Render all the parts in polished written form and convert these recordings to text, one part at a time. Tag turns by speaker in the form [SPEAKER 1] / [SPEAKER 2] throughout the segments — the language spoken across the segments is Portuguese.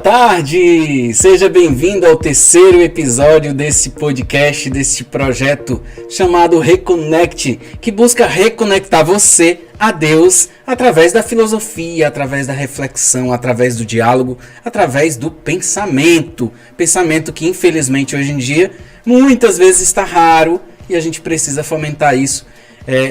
[SPEAKER 1] tarde! Seja bem-vindo ao terceiro episódio desse podcast, desse projeto chamado Reconnect, que busca reconectar você a Deus através da filosofia, através da reflexão, através do diálogo, através do pensamento. Pensamento que, infelizmente, hoje em dia, muitas vezes está raro e a gente precisa fomentar isso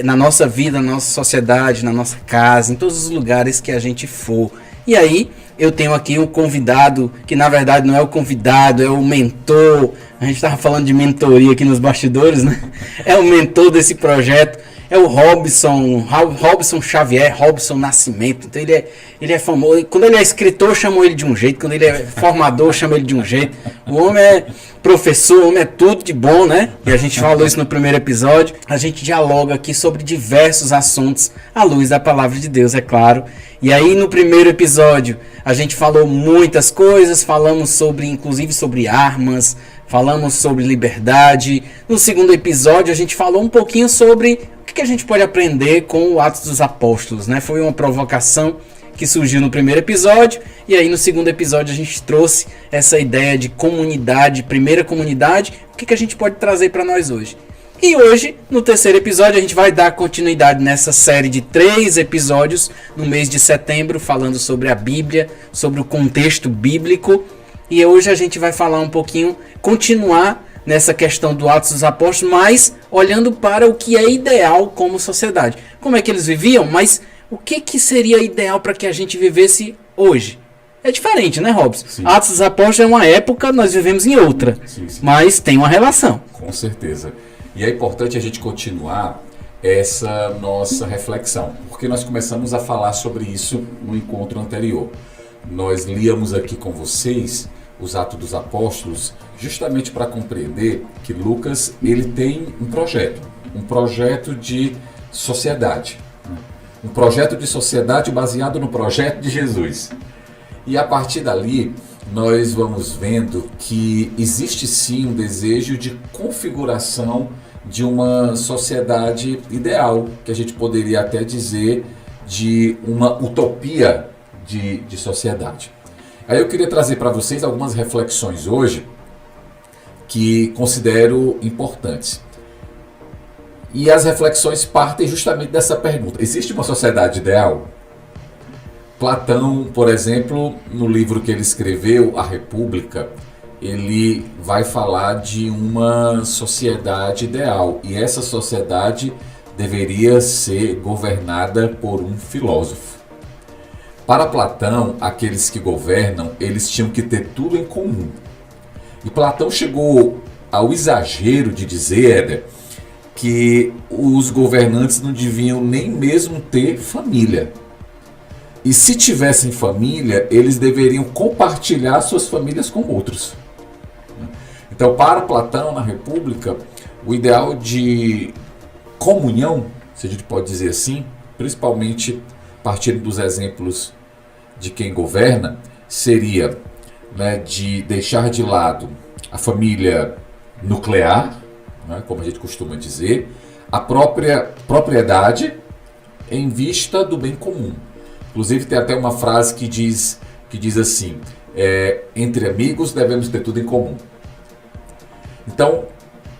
[SPEAKER 1] na nossa vida, na nossa sociedade, na nossa casa, em todos os lugares que a gente for. E aí, eu tenho aqui um convidado, que na verdade não é o convidado, é o mentor. A gente estava falando de mentoria aqui nos bastidores, né? É o mentor desse projeto, é o Robson Xavier, Robson Nascimento. Então ele é famoso. Quando ele é escritor, chamam ele de um jeito. Quando ele é formador, chamam ele de um jeito. O homem é professor, o homem é tudo de bom, né? E a gente falou isso no primeiro episódio. A gente dialoga aqui sobre diversos assuntos, à luz da palavra de Deus, é claro. E aí no primeiro episódio a gente falou muitas coisas, falamos sobre, inclusive sobre armas, falamos sobre liberdade. No segundo episódio a gente falou um pouquinho sobre o que a gente pode aprender com o Atos dos Apóstolos, né? Foi uma provocação que surgiu no primeiro episódio, e aí no segundo episódio a gente trouxe essa ideia de comunidade, primeira comunidade, o que a gente pode trazer para nós hoje. E hoje, no terceiro episódio, a gente vai dar continuidade nessa série de 3 episódios no mês de setembro, falando sobre a Bíblia, sobre o contexto bíblico. E hoje a gente vai falar um pouquinho, continuar nessa questão do Atos dos Apóstolos, mas olhando para o que é ideal como sociedade. Como é que eles viviam, mas o que seria ideal para que a gente vivesse hoje? É diferente, né, Robson? Sim. Atos dos Apóstolos é uma época, nós vivemos em outra, sim. Mas tem uma relação.
[SPEAKER 2] Com certeza. E é importante a gente continuar essa nossa reflexão, porque nós começamos a falar sobre isso no encontro anterior. Nós líamos aqui com vocês os Atos dos Apóstolos justamente para compreender que Lucas ele tem um projeto de sociedade. Um projeto de sociedade baseado no projeto de Jesus. E a partir dali, nós vamos vendo que existe sim um desejo de configuração de uma sociedade ideal, que a gente poderia até dizer de uma utopia de sociedade. Aí eu queria trazer para vocês algumas reflexões hoje que considero importantes. E as reflexões partem justamente dessa pergunta: existe uma sociedade ideal? Platão, por exemplo, no livro que ele escreveu, A República, ele vai falar de uma sociedade ideal. E essa sociedade deveria ser governada por um filósofo. Para Platão, aqueles que governam, eles tinham que ter tudo em comum. E Platão chegou ao exagero de dizer que os governantes não deviam nem mesmo ter família. E se tivessem família, eles deveriam compartilhar suas famílias com outros. Então, para Platão, na República, o ideal de comunhão, se a gente pode dizer assim, principalmente partindo dos exemplos de quem governa, seria, né, de deixar de lado a família nuclear, né, como a gente costuma dizer, a própria propriedade em vista do bem comum. Inclusive tem até uma frase que diz assim, entre amigos devemos ter tudo em comum. Então,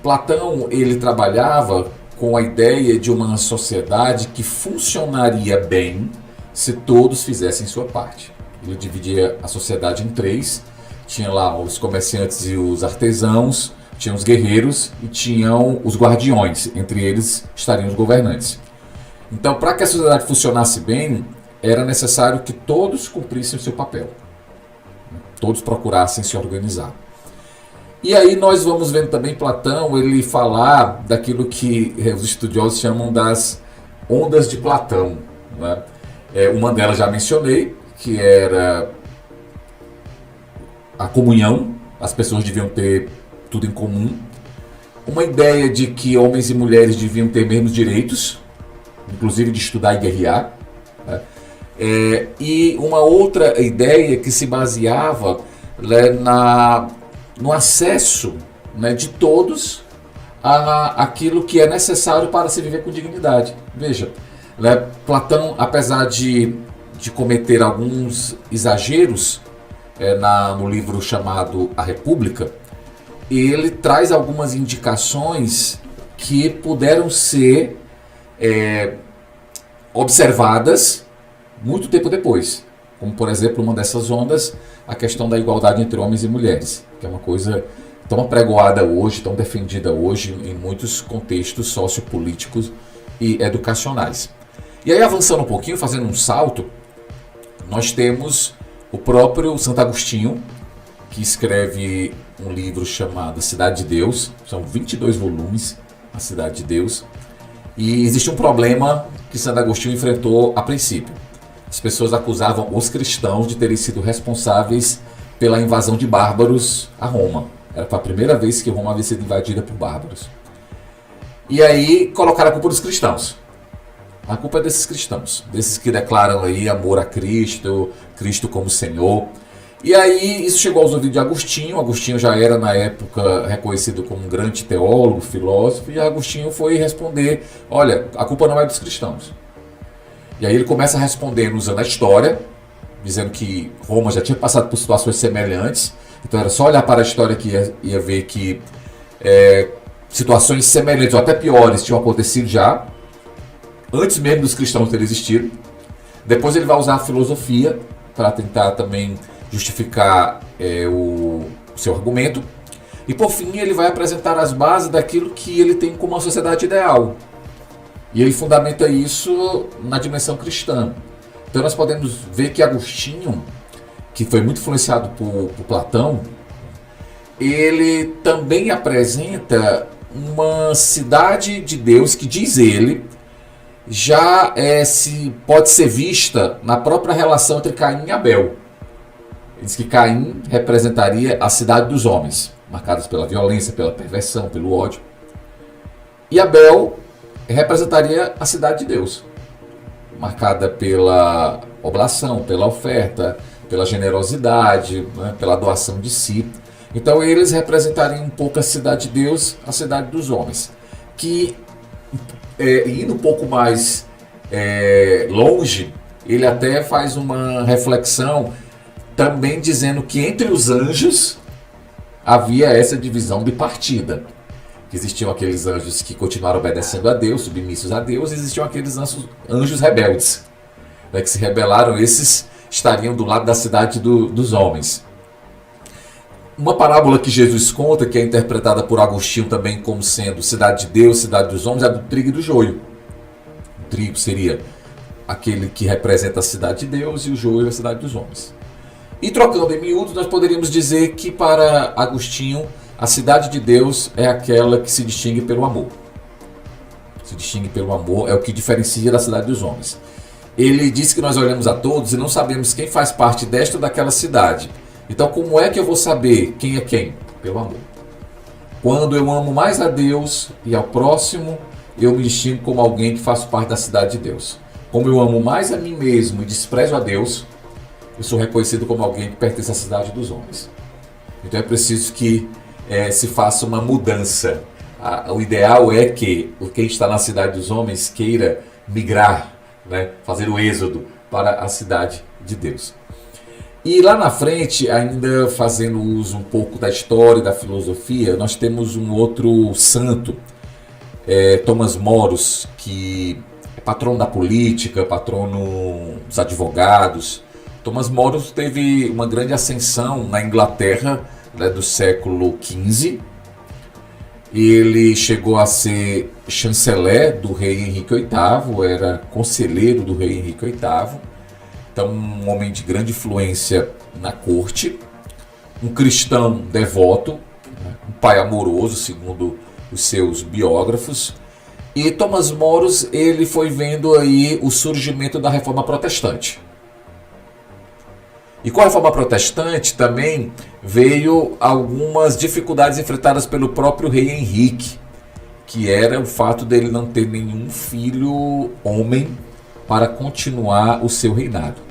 [SPEAKER 2] Platão ele trabalhava com a ideia de uma sociedade que funcionaria bem se todos fizessem sua parte. Ele dividia a sociedade em 3, tinha lá os comerciantes e os artesãos, tinha os guerreiros e tinham os guardiões, entre eles estariam os governantes. Então, para que a sociedade funcionasse bem, era necessário que todos cumprissem o seu papel. Todos procurassem se organizar. E aí nós vamos vendo também Platão, ele falar daquilo que os estudiosos chamam das ondas de Platão, né? Uma delas já mencionei, que era a comunhão, as pessoas deviam ter tudo em comum. Uma ideia de que homens e mulheres deviam ter mesmos direitos, inclusive de estudar e guerrear, né? E uma outra ideia que se baseava, né, no acesso, né, de todos àquilo que é necessário para se viver com dignidade. Veja, Platão, apesar de cometer alguns exageros, no livro chamado A República, ele traz algumas indicações que puderam ser observadas muito tempo depois. Como, por exemplo, uma dessas ondas, a questão da igualdade entre homens e mulheres, que é uma coisa tão apregoada hoje, tão defendida hoje em muitos contextos sociopolíticos e educacionais. E aí, avançando um pouquinho, fazendo um salto, nós temos o próprio Santo Agostinho, que escreve um livro chamado Cidade de Deus. São 22 volumes, a Cidade de Deus. E existe um problema que Santo Agostinho enfrentou a princípio. As pessoas acusavam os cristãos de terem sido responsáveis pela invasão de bárbaros a Roma. Era a primeira vez que Roma havia sido invadida por bárbaros. E aí colocaram a culpa dos cristãos. A culpa é desses cristãos, desses que declaram aí amor a Cristo, Cristo como Senhor. E aí isso chegou aos ouvidos de Agostinho. Agostinho já era na época reconhecido como um grande teólogo, filósofo, e Agostinho foi responder: olha, a culpa não é dos cristãos. E aí ele começa respondendo usando a história, dizendo que Roma já tinha passado por situações semelhantes. Então era só olhar para a história que ia ver que situações semelhantes ou até piores tinham acontecido já, antes mesmo dos cristãos terem existido. Depois ele vai usar a filosofia para tentar também justificar o seu argumento. E por fim ele vai apresentar as bases daquilo que ele tem como uma sociedade ideal. E ele fundamenta isso na dimensão cristã. Então nós podemos ver que Agostinho, que foi muito influenciado por Platão, ele também apresenta uma cidade de Deus que, diz ele, já pode ser vista na própria relação entre Caim e Abel. Ele diz que Caim representaria a cidade dos homens, marcados pela violência, pela perversão, pelo ódio. E Abel representaria a cidade de Deus, marcada pela oblação, pela oferta, pela generosidade, né, pela doação de si. Então eles representariam um pouco a cidade de Deus, a cidade dos homens. Que, indo um pouco mais longe, ele até faz uma reflexão também dizendo que entre os anjos havia essa divisão de partida. Que existiam aqueles anjos que continuaram obedecendo a Deus, submissos a Deus, e existiam aqueles anjos rebeldes, né, que se rebelaram. Esses estariam do lado da cidade dos homens. Uma parábola que Jesus conta, que é interpretada por Agostinho também como sendo cidade de Deus, cidade dos homens, é a do trigo e do joio. O trigo seria aquele que representa a cidade de Deus e o joio a cidade dos homens. E trocando em miúdos, nós poderíamos dizer que para Agostinho a cidade de Deus é aquela que se distingue pelo amor. Se distingue pelo amor, é o que diferencia da cidade dos homens. Ele diz que nós olhamos a todos e não sabemos quem faz parte desta ou daquela cidade. Então como é que eu vou saber quem é quem? Pelo amor. Quando eu amo mais a Deus e ao próximo, eu me distingo como alguém que faz parte da cidade de Deus. Como eu amo mais a mim mesmo e desprezo a Deus, eu sou reconhecido como alguém que pertence à cidade dos homens. Então é preciso que se faça uma mudança. O ideal é que quem está na cidade dos homens queira migrar, né, fazer o êxodo para a cidade de Deus. E lá na frente, ainda fazendo uso um pouco da história e da filosofia, nós temos um outro santo, Tomás Moros, que é patrono da política, patrono dos advogados. Tomás Moros teve uma grande ascensão na Inglaterra, né, do século XV. Ele chegou a ser chanceler do rei Henrique VIII, era conselheiro do rei Henrique VIII. Então, um homem de grande influência na corte, um cristão devoto, né, um pai amoroso, segundo os seus biógrafos. E Tomás Moros, ele foi vendo aí o surgimento da Reforma Protestante. E com a Reforma Protestante também veio algumas dificuldades enfrentadas pelo próprio rei Henrique, que era o fato dele não ter nenhum filho homem para continuar o seu reinado.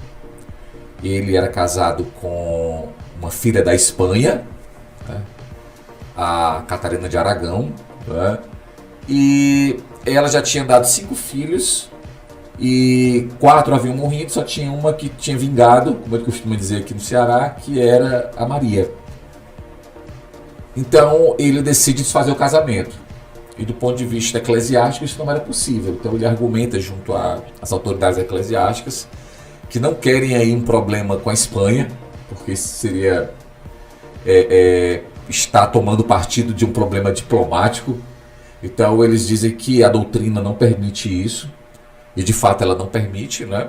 [SPEAKER 2] Ele era casado com uma filha da Espanha, né, a Catarina de Aragão, né, e ela já tinha dado 5 filhos e 4 haviam morrido, só tinha uma que tinha vingado, como ele costuma dizer aqui no Ceará, que era a Maria. Então ele decide desfazer o casamento. E do ponto de vista eclesiástico isso não era possível. Então ele argumenta junto às autoridades eclesiásticas que não querem aí um problema com a Espanha, porque isso seria estar tomando partido de um problema diplomático. Então eles dizem que a doutrina não permite isso, e de fato ela não permite, né?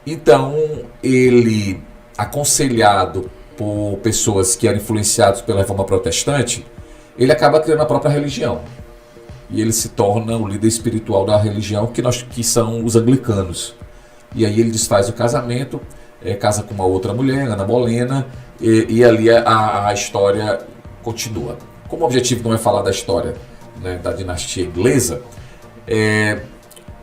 [SPEAKER 2] Então ele, aconselhado por pessoas que eram influenciadas pela reforma protestante, ele acaba criando a própria religião. E ele se torna o líder espiritual da religião, que são os anglicanos. E aí ele desfaz o casamento, casa com uma outra mulher, Ana Bolena, e ali a história continua. Como o objetivo não é falar da história, né, da dinastia inglesa,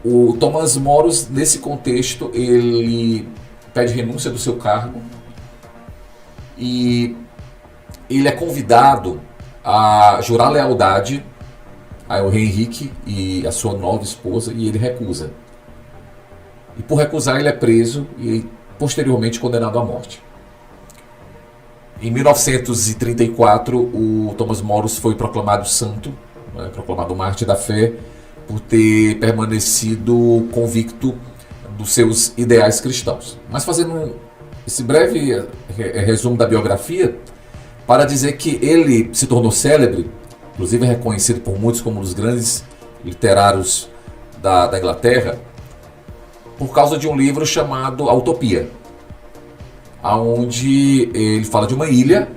[SPEAKER 2] o Thomas Moros, nesse contexto, ele pede renúncia do seu cargo e ele é convidado a jurar lealdade ao rei Henrique e a sua nova esposa, e ele recusa. E por recusar ele é preso e posteriormente condenado à morte. Em 1934, o Thomas Moros foi proclamado santo, proclamado mártir da fé, por ter permanecido convicto dos seus ideais cristãos. Mas fazendo esse breve resumo da biografia, para dizer que ele se tornou célebre, inclusive reconhecido por muitos como um dos grandes literários da Inglaterra, por causa de um livro chamado A Utopia, onde ele fala de uma ilha,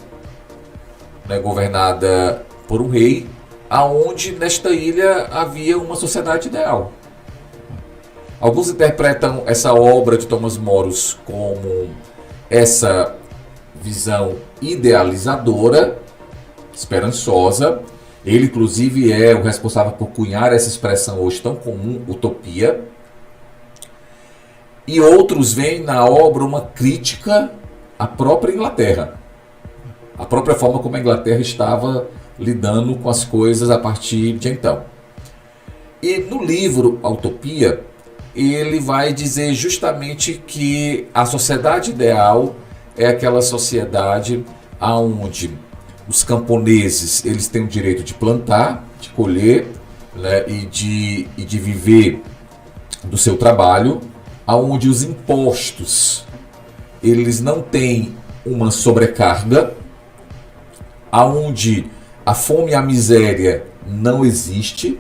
[SPEAKER 2] né, governada por um rei, aonde nesta ilha havia uma sociedade ideal. Alguns interpretam essa obra de Thomas Moros como essa visão idealizadora, esperançosa. Ele, inclusive, é o responsável por cunhar essa expressão hoje tão comum, utopia. E outros veem na obra uma crítica à própria Inglaterra, a própria forma como a Inglaterra estava lidando com as coisas a partir de então. E no livro A Utopia, ele vai dizer justamente que a sociedade ideal é aquela sociedade onde os camponeses eles têm o direito de plantar, de colher, né, e de viver do seu trabalho, onde os impostos eles não têm uma sobrecarga, onde a fome e a miséria não existe,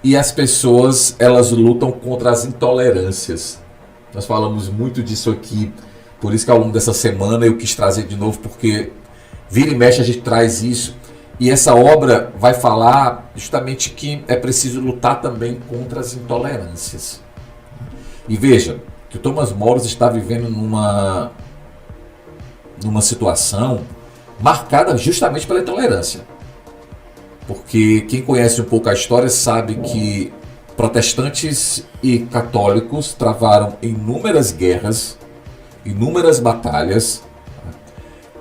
[SPEAKER 2] e as pessoas elas lutam contra as intolerâncias. Nós falamos muito disso aqui, por isso que ao longo dessa semana eu quis trazer de novo, porque vira e mexe a gente traz isso, e essa obra vai falar justamente que é preciso lutar também contra as intolerâncias. E veja que o Thomas Moros está vivendo numa situação marcada justamente pela intolerância. Porque quem conhece um pouco a história sabe que protestantes e católicos travaram inúmeras guerras, inúmeras batalhas,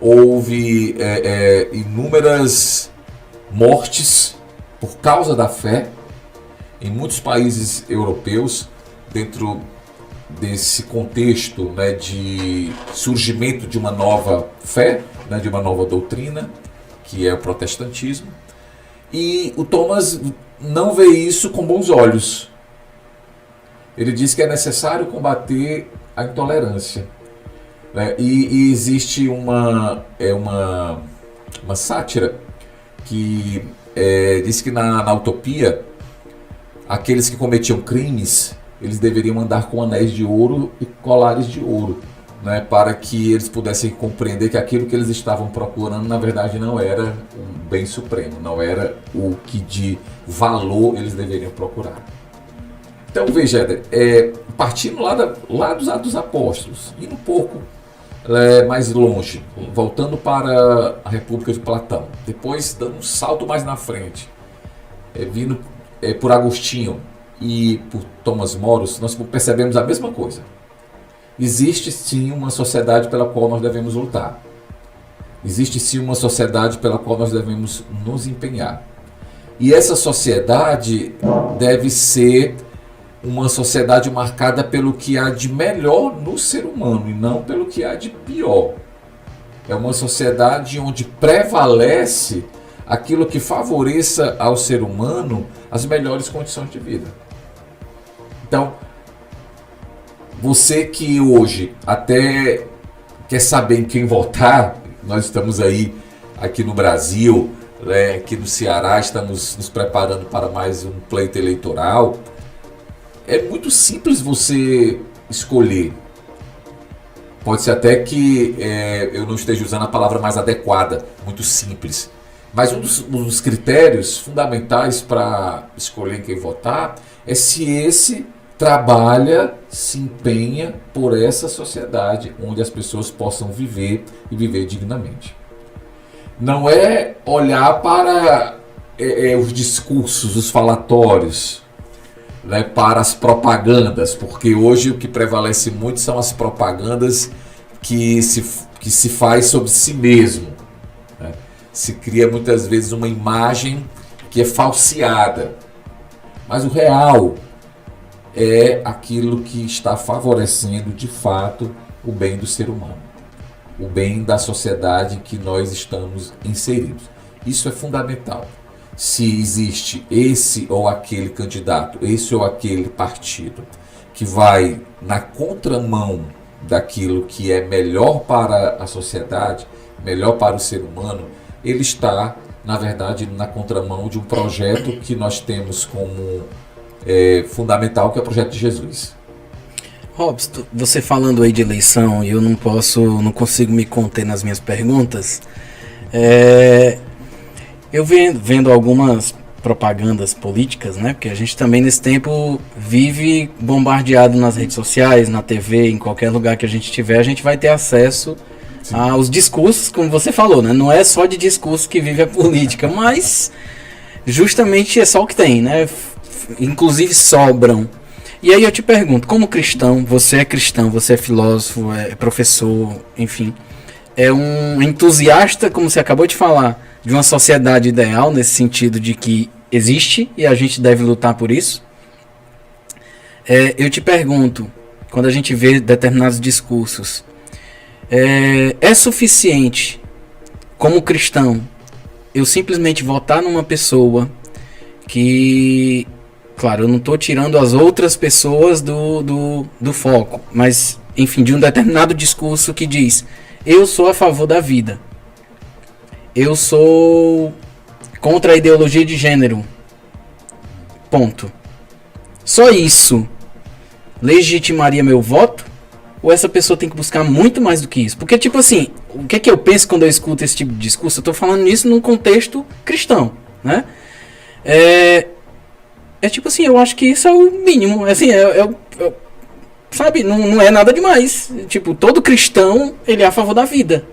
[SPEAKER 2] houve inúmeras mortes por causa da fé em muitos países europeus, dentro desse contexto, né, de surgimento de uma nova fé, né, de uma nova doutrina, que é o protestantismo. E o Thomas não vê isso com bons olhos. Ele diz que é necessário combater a intolerância, né? E existe uma sátira que diz que na utopia aqueles que cometiam crimes eles deveriam andar com anéis de ouro e colares de ouro, né, para que eles pudessem compreender que aquilo que eles estavam procurando na verdade não era um bem supremo, não era o que de valor eles deveriam procurar. Então veja, partindo lá dos apóstolos, indo um pouco mais longe, voltando para a República de Platão, depois dando um salto mais na frente, vindo por Agostinho e por Thomas Moros, nós percebemos a mesma coisa. Existe sim uma sociedade pela qual nós devemos lutar. Existe sim uma sociedade pela qual nós devemos nos empenhar. E essa sociedade deve ser uma sociedade marcada pelo que há de melhor no ser humano e não pelo que há de pior. É uma sociedade onde prevalece aquilo que favoreça ao ser humano as melhores condições de vida. Então, você que hoje até quer saber em quem votar, nós estamos aí aqui no Brasil, né, aqui no Ceará, estamos nos preparando para mais um pleito eleitoral. É muito simples você escolher. Pode ser até que eu não esteja usando a palavra mais adequada, muito simples. Mas um dos critérios fundamentais para escolher em quem votar é se esse trabalha, se empenha por essa sociedade onde as pessoas possam viver e viver dignamente. Não é olhar para os discursos, os falatórios, né, para as propagandas, porque hoje o que prevalece muito são as propagandas que se faz sobre si mesmo. Né? Se cria muitas vezes uma imagem que é falseada, mas o real é aquilo que está favorecendo de fato o bem do ser humano, o bem da sociedade que nós estamos inseridos. Isso é fundamental. Se existe esse ou aquele candidato, esse ou aquele partido que vai na contramão daquilo que é melhor para a sociedade, melhor para o ser humano, ele está, na verdade, na contramão de um projeto que nós temos como fundamental, que é o projeto de Jesus.
[SPEAKER 1] Robson, você falando aí de eleição, e eu não consigo me conter nas minhas perguntas. Eu vendo algumas propagandas políticas, né? Porque a gente também nesse tempo vive bombardeado nas redes sociais, na TV, em qualquer lugar que a gente estiver, a gente vai ter acesso aos discursos, como você falou, né? Não é só de discurso que vive a política, mas justamente é só o que tem, né? Inclusive sobram. E aí eu te pergunto, como cristão, você é filósofo, é professor, enfim, é um entusiasta, como você acabou de falar, de uma sociedade ideal, nesse sentido de que existe e a gente deve lutar por isso. Eu te pergunto, quando a gente vê determinados discursos, é suficiente, como cristão, eu simplesmente votar numa pessoa que, claro, eu não estou tirando as outras pessoas do foco, mas, enfim, de um determinado discurso que diz: eu sou a favor da vida, eu sou contra a ideologia de gênero, ponto. Só isso legitimaria meu voto? Ou essa pessoa tem que buscar muito mais do que isso? Porque, tipo assim, o que é que eu penso quando eu escuto esse tipo de discurso? Eu tô falando isso num contexto cristão, né? Tipo assim, eu acho que isso é o mínimo. Assim, sabe, não é nada demais. Tipo, todo cristão, ele é a favor da vida.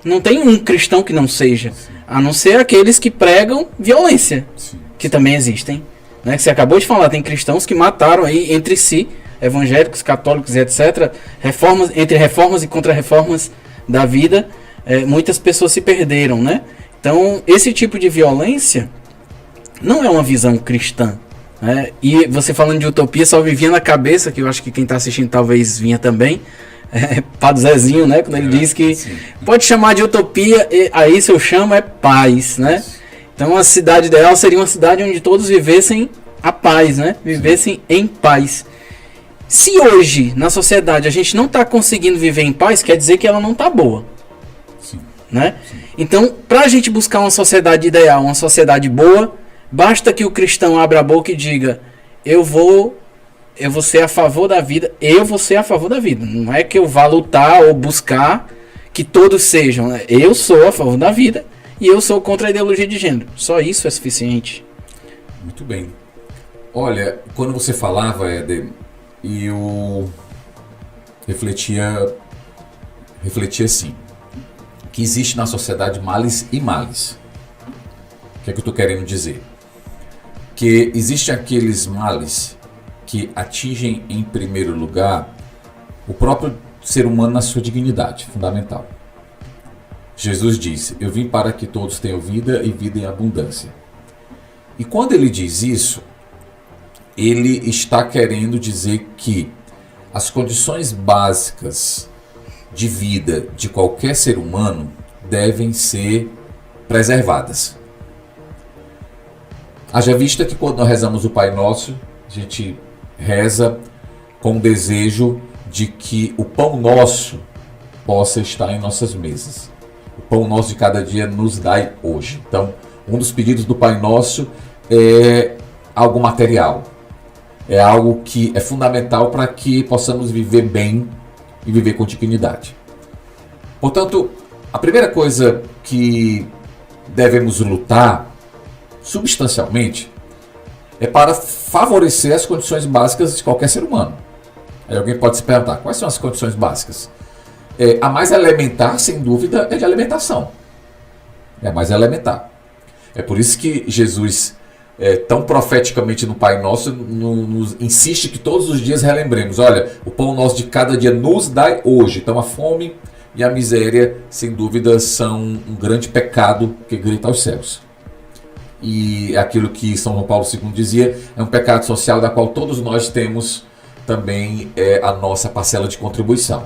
[SPEAKER 1] Não tem um cristão que não seja. Sim. A não ser aqueles que pregam violência. Sim. Que também existem. Né? Que você acabou de falar, tem cristãos que mataram aí entre si, evangélicos, católicos e etc. Entre reformas e contra-reformas da vida, muitas pessoas se perderam, né? Então, esse tipo de violência não é uma visão cristã. Né? E você falando de utopia, só me vinha na cabeça, que eu acho que quem está assistindo talvez vinha também, Padre Zezinho, né? Quando ele diz que pode chamar de utopia, aí se eu chamo é paz, né? Então a cidade ideal seria uma cidade onde todos vivessem a paz, né? Vivessem em paz. Se hoje, na sociedade, a gente não está conseguindo viver em paz, quer dizer que ela não está boa.
[SPEAKER 2] Sim.
[SPEAKER 1] Né? Sim. Então, para a gente buscar uma sociedade ideal, uma sociedade boa, basta que o cristão abra a boca e diga: eu vou ser a favor da vida, eu vou ser a favor da vida. Não é que eu vá lutar ou buscar que todos sejam. Né? Eu sou a favor da vida e eu sou contra a ideologia de gênero. Só isso é suficiente.
[SPEAKER 2] Muito bem. Olha, quando você falava, Éder, eu refletia assim, que existe na sociedade males e males. O que é que eu estou querendo dizer? Que existem aqueles males que atingem em primeiro lugar o próprio ser humano na sua dignidade fundamental. Jesus disse: eu vim para que todos tenham vida e vida em abundância. E quando ele diz isso, ele está querendo dizer que as condições básicas de vida de qualquer ser humano devem ser preservadas. Haja vista que quando nós rezamos o Pai Nosso, a gente reza com o desejo de que o pão nosso possa estar em nossas mesas. O pão nosso de cada dia nos dai hoje. Então, um dos pedidos do Pai Nosso é algo material. É algo que é fundamental para que possamos viver bem e viver com dignidade. Portanto, a primeira coisa que devemos lutar substancialmente é para favorecer as condições básicas de qualquer ser humano. Aí alguém pode se perguntar, quais são as condições básicas? A mais elementar, sem dúvida, é de alimentação. É a mais elementar. É por isso que Jesus, tão profeticamente no Pai Nosso, nos insiste que todos os dias relembremos, olha, o pão nosso de cada dia nos dai hoje. Então a fome e a miséria, sem dúvida, são um grande pecado que grita aos céus. E aquilo que São João Paulo II dizia, é um pecado social da qual todos nós temos também a nossa parcela de contribuição.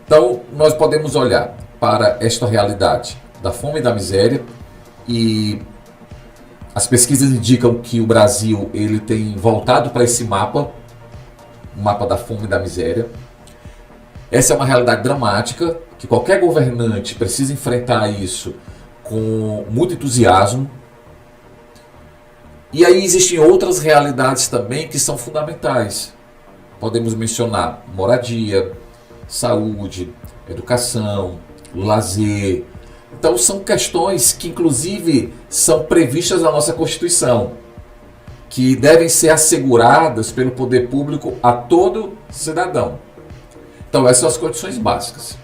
[SPEAKER 2] Então, nós podemos olhar para esta realidade da fome e da miséria, e as pesquisas indicam que o Brasil ele tem voltado para esse mapa, o mapa da fome e da miséria. Essa é uma realidade dramática, que qualquer governante precisa enfrentar isso com muito entusiasmo. E aí existem outras realidades também que são fundamentais. Podemos mencionar moradia, saúde, educação, lazer. Então são questões que inclusive são previstas na nossa Constituição, que devem ser asseguradas pelo poder público a todo cidadão. Então essas são as condições básicas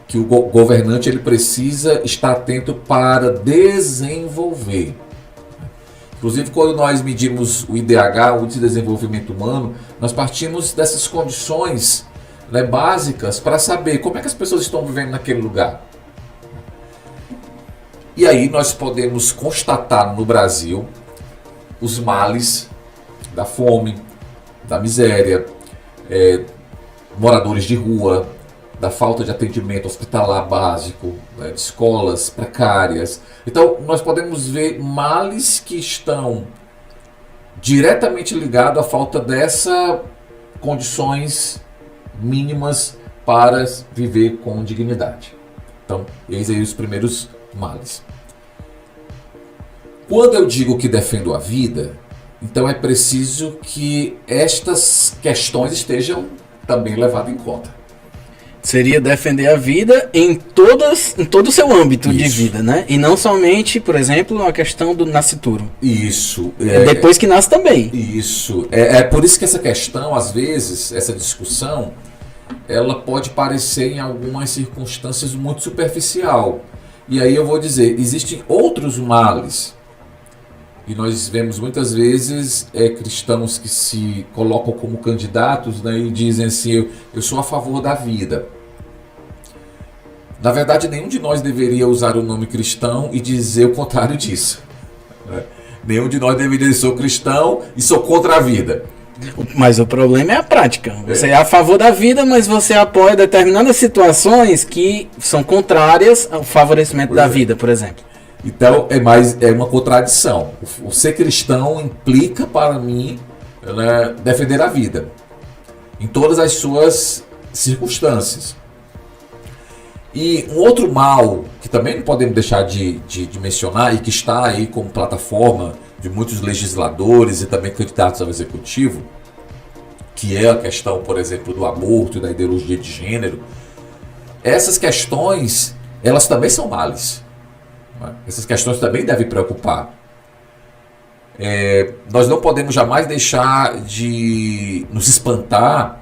[SPEAKER 2] que o governante ele precisa estar atento para desenvolver. Inclusive, quando nós medimos o IDH, o Índice de Desenvolvimento Humano, nós partimos dessas condições, né, básicas para saber como é que as pessoas estão vivendo naquele lugar. E aí nós podemos constatar no Brasil os males da fome, da miséria, moradores de rua, da falta de atendimento hospitalar básico, né, de escolas precárias. Então, nós podemos ver males que estão diretamente ligados à falta dessas condições mínimas para viver com dignidade. Então, eis aí os primeiros males. Quando eu digo que defendo a vida, então é preciso que estas questões estejam também levadas em conta.
[SPEAKER 1] Seria defender a vida em todo o seu âmbito de vida, né? E não somente, por exemplo, a questão do nascituro.
[SPEAKER 2] Isso.
[SPEAKER 1] Depois que nasce também.
[SPEAKER 2] Isso. É por isso que essa questão, às vezes, essa discussão, ela pode parecer em algumas circunstâncias muito superficial. E aí eu vou dizer, existem outros males. E nós vemos muitas vezes cristãos que se colocam como candidatos, né, e dizem assim, eu sou a favor da vida. Na verdade, nenhum de nós deveria usar o nome cristão e dizer o contrário disso. Né? Nenhum de nós deveria dizer sou cristão e sou contra a vida.
[SPEAKER 1] Mas o problema é a prática. Você é a favor da vida, mas você apoia determinadas situações que são contrárias ao favorecimento da vida, por exemplo.
[SPEAKER 2] Então é uma contradição. O ser cristão implica para mim, né, defender a vida em todas as suas circunstâncias. E um outro mal que também não podemos deixar de mencionar e que está aí como plataforma de muitos legisladores e também candidatos ao executivo, que é a questão, por exemplo, do aborto e da ideologia de gênero. Essas questões, elas também são males. Essas questões também devem preocupar. Nós não podemos jamais deixar de nos espantar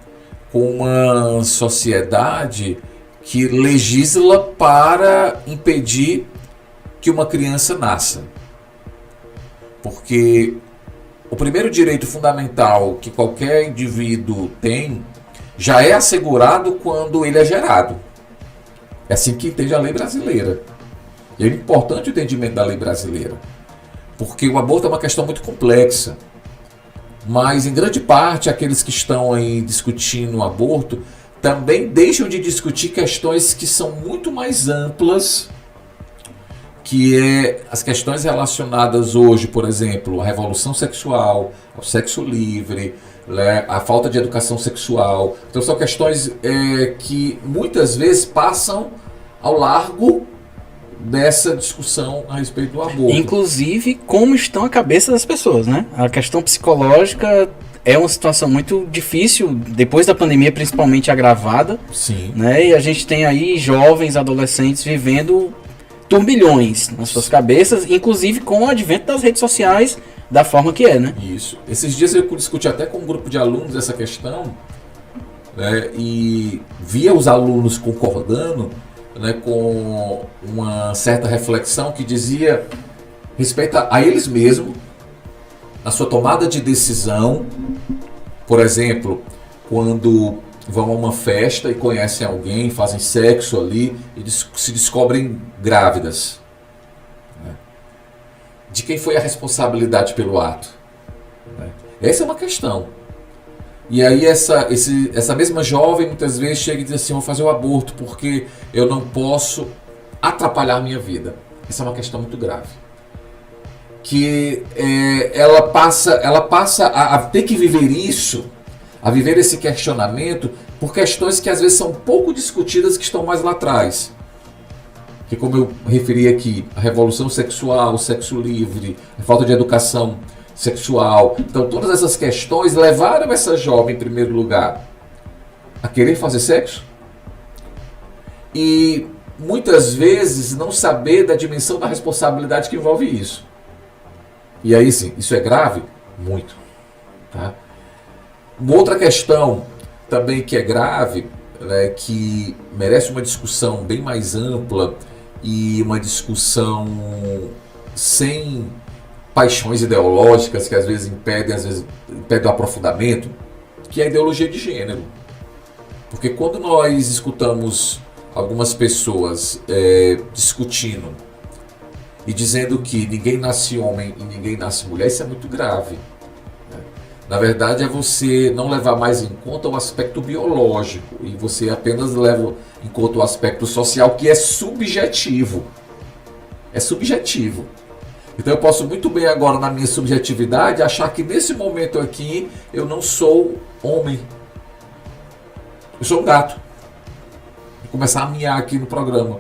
[SPEAKER 2] com uma sociedade que legisla para impedir que uma criança nasça. Porque o primeiro direito fundamental que qualquer indivíduo tem já é assegurado quando ele é gerado. É assim que entende a lei brasileira. É importante o entendimento da lei brasileira, porque o aborto é uma questão muito complexa, Mas, em grande parte, aqueles que estão aí discutindo o aborto também deixam de discutir questões que são muito mais amplas, que é as questões relacionadas hoje, por exemplo, à revolução sexual, ao sexo livre, né, a falta de educação sexual. Então são questões que muitas vezes passam ao largo dessa discussão a respeito do aborto.
[SPEAKER 1] Inclusive, como estão a cabeça das pessoas, né? A questão psicológica é uma situação muito difícil, depois da pandemia principalmente agravada.
[SPEAKER 2] Sim.
[SPEAKER 1] Né? E a gente tem aí jovens, adolescentes vivendo turbilhões nas suas cabeças, inclusive com o advento das redes sociais, da forma que é, né?
[SPEAKER 2] Isso. Esses dias eu discuti até com um grupo de alunos essa questão, né, e via os alunos concordando, né, com uma certa reflexão que dizia respeito a eles mesmos, a sua tomada de decisão. Por exemplo, quando vão a uma festa e conhecem alguém, fazem sexo ali e se descobrem grávidas. De quem foi a responsabilidade pelo ato? Essa é uma questão. E aí essa mesma jovem muitas vezes chega e diz assim: vou fazer o aborto porque eu não posso atrapalhar a minha vida. Essa é uma questão muito grave. Que ela passa a ter que viver isso, a viver esse questionamento por questões que às vezes são pouco discutidas, que estão mais lá atrás. Que, como eu referi aqui, a revolução sexual, o sexo livre, a falta de educação sexual. Então, todas essas questões levaram essa jovem, em primeiro lugar, a querer fazer sexo e, muitas vezes, não saber da dimensão da responsabilidade que envolve isso. E aí, sim, isso é grave? Muito. Tá? Uma outra questão também que é grave, né, que merece uma discussão bem mais ampla e uma discussão sem paixões ideológicas que às vezes impedem o aprofundamento, que é a ideologia de gênero. Porque quando nós escutamos algumas pessoas discutindo e dizendo que ninguém nasce homem e ninguém nasce mulher, isso é muito grave. Na verdade, é você não levar mais em conta o aspecto biológico e você apenas leva em conta o aspecto social, que é subjetivo. É subjetivo. Então eu posso muito bem agora, na minha subjetividade, achar que nesse momento aqui eu não sou homem. Eu sou um gato. Vou começar a miar aqui no programa.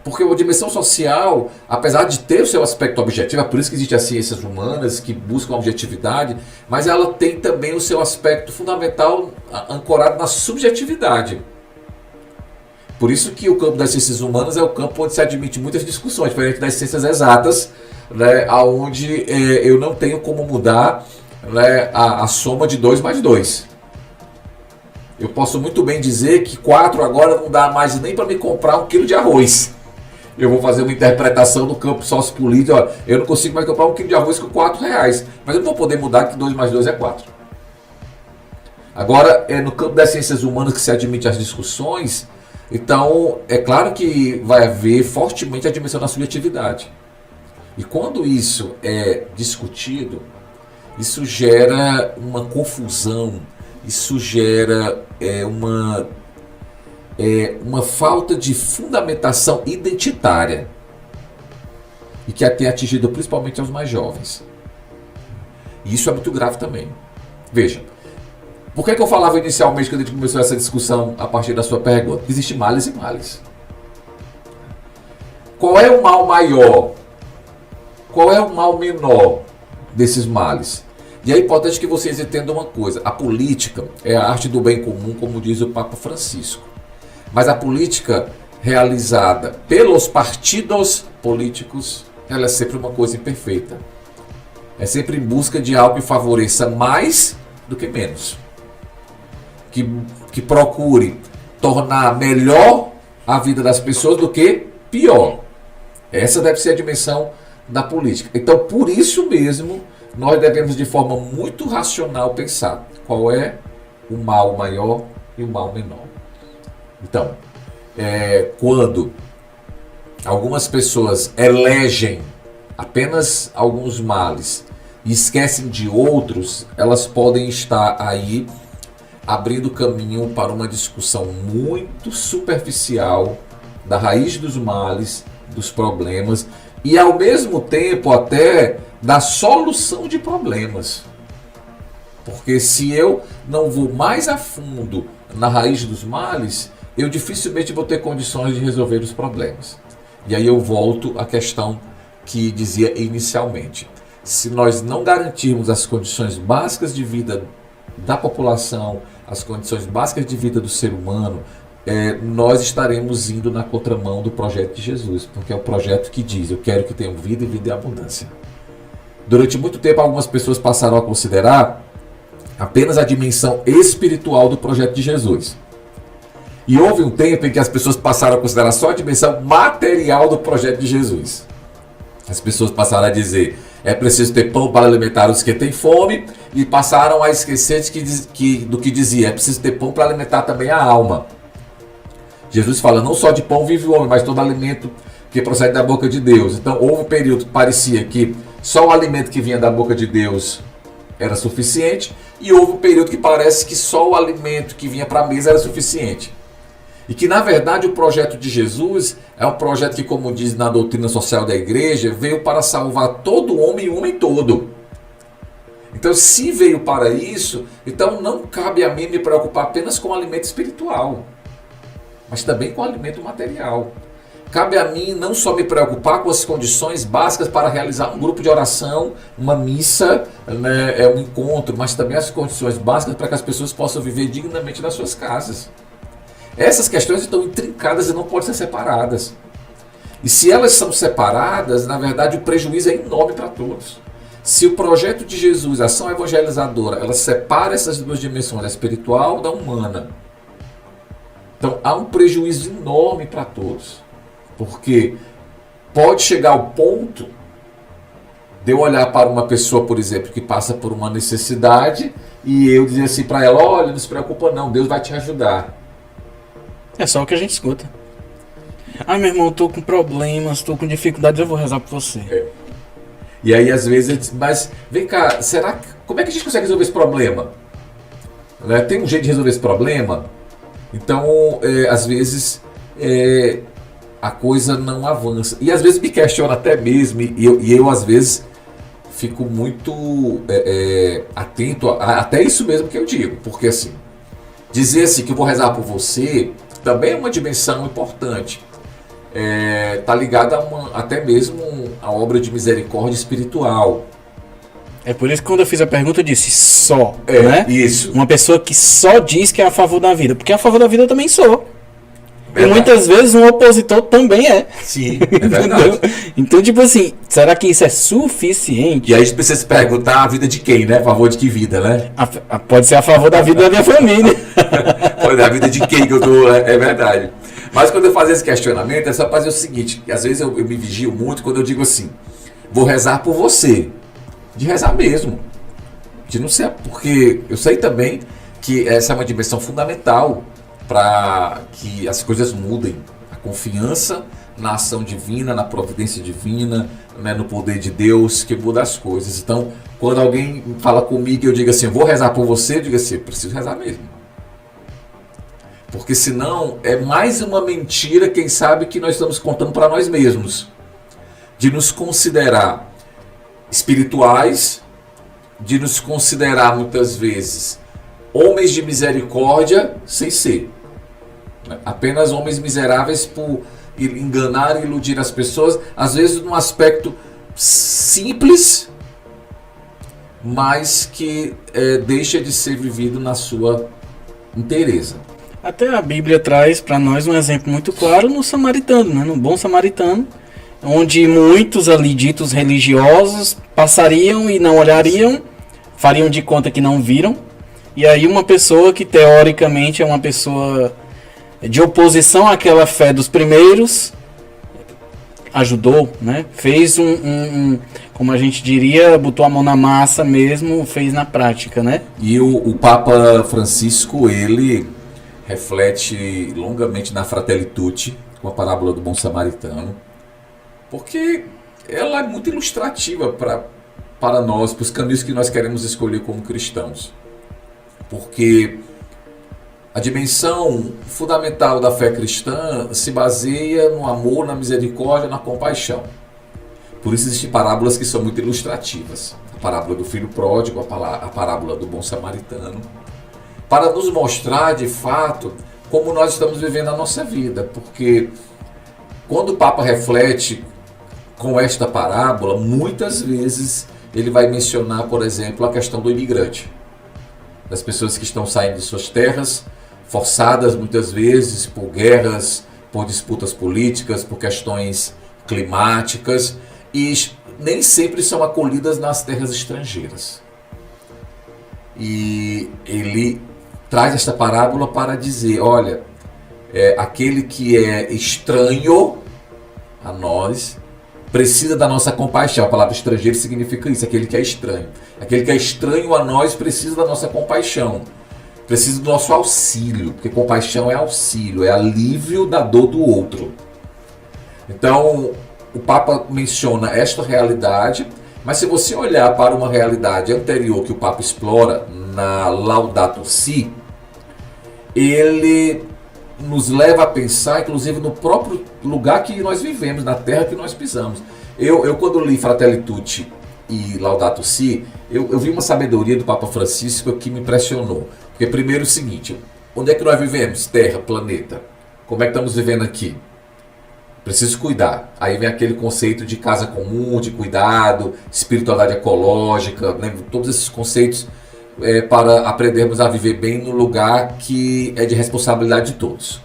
[SPEAKER 2] Porque a dimensão social, apesar de ter o seu aspecto objetivo, é por isso que existem as ciências humanas que buscam a objetividade, mas ela tem também o seu aspecto fundamental ancorado na subjetividade. Por isso que o campo das ciências humanas é o campo onde se admite muitas discussões, diferente das ciências exatas, né, onde eu não tenho como mudar, né, a soma de 2 mais 2. Eu posso muito bem dizer que 4 agora não dá mais nem para me comprar 1 quilo de arroz. Eu vou fazer uma interpretação no campo sociopolítico. Olha, eu não consigo mais comprar 1 quilo de arroz com R$4, mas eu não vou poder mudar que 2 mais 2 é 4. Agora, no campo das ciências humanas que se admite as discussões, então é claro que vai haver fortemente a dimensão da subjetividade. E quando isso é discutido, isso gera uma confusão, isso gera uma falta de fundamentação identitária e que tem atingido principalmente aos mais jovens. E isso é muito grave também. Veja, por que eu falava inicialmente, quando a gente começou essa discussão a partir da sua pergunta? Existem males e males. Qual é o mal maior? Qual é o mal menor desses males? E é importante que vocês entendam uma coisa: a política é a arte do bem comum, como diz o Papa Francisco. Mas a política realizada pelos partidos políticos, ela é sempre uma coisa imperfeita. É sempre em busca de algo que favoreça mais do que menos. Que procure tornar melhor a vida das pessoas do que pior. Essa deve ser a dimensão da política. Então, por isso mesmo, nós devemos de forma muito racional pensar qual é o mal maior e o mal menor. Então, quando algumas pessoas elegem apenas alguns males, e esquecem de outros, elas podem estar aí abrindo caminho para uma discussão muito superficial da raiz dos males, dos problemas e ao mesmo tempo até da solução de problemas. Porque se eu não vou mais a fundo na raiz dos males, eu dificilmente vou ter condições de resolver os problemas. E aí eu volto à questão que dizia inicialmente. Se nós não garantirmos as condições básicas de vida da população, as condições básicas de vida do ser humano, nós estaremos indo na contramão do projeto de Jesus, porque é o projeto que diz, eu quero que tenham vida e vida em abundância. Durante muito tempo, algumas pessoas passaram a considerar apenas a dimensão espiritual do projeto de Jesus. E houve um tempo em que as pessoas passaram a considerar só a dimensão material do projeto de Jesus. As pessoas passaram a dizer, é preciso ter pão para alimentar os que têm fome, e passaram a esquecer do que dizia, é preciso ter pão para alimentar também a alma. Jesus fala, não só de pão vive o homem, mas todo alimento que procede da boca de Deus. Então houve um período que parecia que só o alimento que vinha da boca de Deus era suficiente, e houve um período que parece que só o alimento que vinha para a mesa era suficiente. E que, na verdade, o projeto de Jesus é um projeto que, como diz na doutrina social da igreja, veio para salvar todo homem e o homem todo. Então, se veio para isso, então não cabe a mim me preocupar apenas com o alimento espiritual, mas também com o alimento material. Cabe a mim não só me preocupar com as condições básicas para realizar um grupo de oração, uma missa, né, um encontro, mas também as condições básicas para que as pessoas possam viver dignamente nas suas casas. Essas questões estão intrincadas e não podem ser separadas. E se elas são separadas, na verdade o prejuízo é enorme para todos. Se o projeto de Jesus, a ação evangelizadora, ela separa essas duas dimensões, a espiritual da humana, então há um prejuízo enorme para todos. Porque pode chegar ao ponto de eu olhar para uma pessoa, por exemplo, que passa por uma necessidade e eu dizer assim para ela, olha, não se preocupa não, Deus vai te ajudar.
[SPEAKER 1] É só o que a gente escuta. Ah, meu irmão, eu tô com problemas, tô com dificuldades, eu vou rezar por você.
[SPEAKER 2] E aí às vezes, mas vem cá, como é que a gente consegue resolver esse problema? Tem um jeito de resolver esse problema? Então, às vezes, a coisa não avança. E às vezes me questiona até mesmo, e eu às vezes fico muito atento a até isso mesmo que eu digo. Porque assim, dizer assim que eu vou rezar por você também é uma dimensão importante. Está ligada até mesmo a obra de misericórdia espiritual.
[SPEAKER 1] É por isso que quando eu fiz a pergunta eu disse só, né?
[SPEAKER 2] Isso.
[SPEAKER 1] Uma pessoa que só diz que é a favor da vida, porque a favor da vida eu também sou.
[SPEAKER 2] Verdade.
[SPEAKER 1] E muitas vezes um opositor também é.
[SPEAKER 2] Sim, é verdade.
[SPEAKER 1] Então, tipo assim, será que isso é suficiente?
[SPEAKER 2] E aí a gente precisa se perguntar a vida de quem, né? A favor de que vida, né?
[SPEAKER 1] Pode ser a favor da vida da minha família.
[SPEAKER 2] Pode ser a vida de quem que eu tô, é verdade. Mas quando eu faço esse questionamento, é só fazer o seguinte, às vezes eu me vigio muito quando eu digo assim, vou rezar por você. De rezar mesmo. De não ser, porque eu sei também que essa é uma dimensão fundamental para que as coisas mudem. A confiança na ação divina, na providência divina, né, no poder de Deus que muda as coisas. Então, quando alguém fala comigo e eu digo assim, vou rezar por você, eu digo assim, eu preciso rezar mesmo. Porque senão é mais uma mentira, quem sabe, que nós estamos contando para nós mesmos. De nos considerar espirituais, de nos considerar muitas vezes homens de misericórdia sem ser. Apenas homens miseráveis por enganar e iludir as pessoas, às vezes num aspecto simples, mas que deixa de ser vivido na sua inteireza.
[SPEAKER 1] Até a Bíblia traz para nós um exemplo muito claro no samaritano, né? No bom samaritano, onde muitos ali ditos religiosos passariam e não olhariam, fariam de conta que não viram, e aí uma pessoa que teoricamente é uma pessoa de oposição àquela fé dos primeiros, ajudou, né? Fez como a gente diria, botou a mão na massa mesmo, fez na prática, né?
[SPEAKER 2] E o Papa Francisco, ele reflete longamente na Fratelli Tutti, com a parábola do bom samaritano, porque ela é muito ilustrativa para para nós, para os caminhos que nós queremos escolher como cristãos. Porque a dimensão fundamental da fé cristã se baseia no amor, na misericórdia, na compaixão. Por isso existem parábolas que são muito ilustrativas. A parábola do filho pródigo, a parábola do bom samaritano, para nos mostrar de fato como nós estamos vivendo a nossa vida. Porque quando o Papa reflete com esta parábola, muitas vezes ele vai mencionar, por exemplo, a questão do imigrante, das pessoas que estão saindo de suas terras, forçadas muitas vezes por guerras, por disputas políticas, por questões climáticas, e nem sempre são acolhidas nas terras estrangeiras. E ele traz esta parábola para dizer, olha, aquele que é estranho a nós precisa da nossa compaixão. A palavra estrangeiro significa isso, aquele que é estranho. Aquele que é estranho a nós precisa da nossa compaixão. Precisa do nosso auxílio, porque compaixão é auxílio, é alívio da dor do outro. Então, o Papa menciona esta realidade, mas se você olhar para uma realidade anterior que o Papa explora na Laudato Si, ele nos leva a pensar, inclusive, no próprio lugar que nós vivemos, na terra que nós pisamos. Eu quando li Fratelli Tutti e Laudato Si, eu vi uma sabedoria do Papa Francisco que me impressionou. Porque primeiro é o seguinte, onde é que nós vivemos? Terra, planeta. Como é que estamos vivendo aqui? Preciso cuidar. Aí vem aquele conceito de casa comum, de cuidado, espiritualidade ecológica, né? Todos esses conceitos para aprendermos a viver bem no lugar que é de responsabilidade de todos.